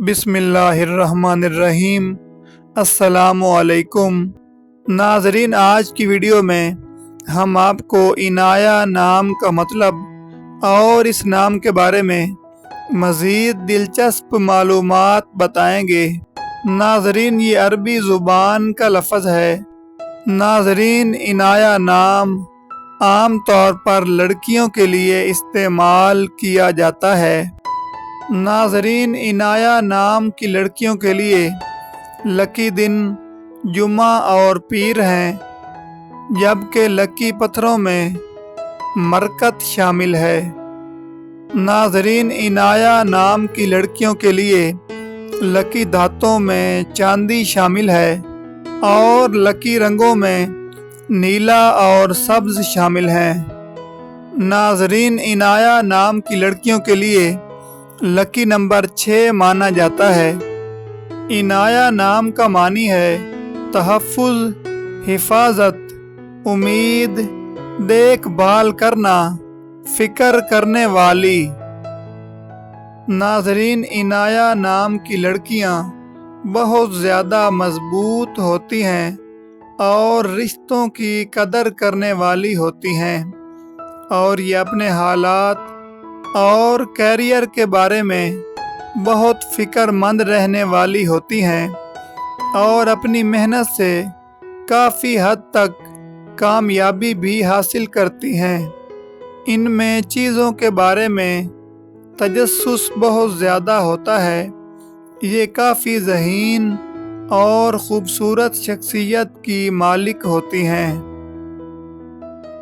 बिस्मिल्लाहिर्रहमानिर्रहीम। अस्सलामुअलैकुम नाजरीन, आज की वीडियो में हम आपको इनाया नाम का मतलब और इस नाम के बारे में मज़ीद दिलचस्प मालूमात बताएंगे। नाजरीन, ये अरबी ज़ुबान का लफ्ज़ है। नाजरीन, इनाया नाम आम तौर पर लड़कियों के लिए इस्तेमाल किया जाता है। नाजरीन, इनाया नाम की लड़कियों के लिए लकी दिन जुमा और पीर हैं, जबकि लकी पत्थरों में मरकत शामिल है। नाजरीन, इनाया नाम की लड़कियों के लिए लकी धातों में चांदी शामिल है और लकी रंगों में नीला और सब्ज शामिल हैं। नाजरीन, इनाया नाम की लड़कियों के लिए लकी नंबर 6 माना जाता है। इनाया नाम का मानी है तहफ़्फ़ुज़, हिफाजत, उम्मीद, देखभाल करना, फिक्र करने वाली। नाजरीन, इनाया नाम की लड़कियां बहुत ज़्यादा मजबूत होती हैं और रिश्तों की कदर करने वाली होती हैं और ये अपने हालात और कैरियर के बारे में बहुत फ़िक्रमंद रहने वाली होती हैं और अपनी मेहनत से काफ़ी हद तक कामयाबी भी हासिल करती हैं। इनमें चीज़ों के बारे में तजस्सुस बहुत ज़्यादा होता है। ये काफ़ी ज़हीन और ख़ूबसूरत शख्सियत की मालिक होती हैं।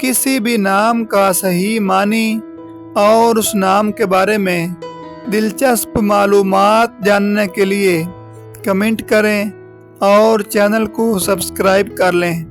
किसी भी नाम का सही मानी और उस नाम के बारे में दिलचस्प मालूमात जानने के लिए कमेंट करें और चैनल को सब्सक्राइब कर लें।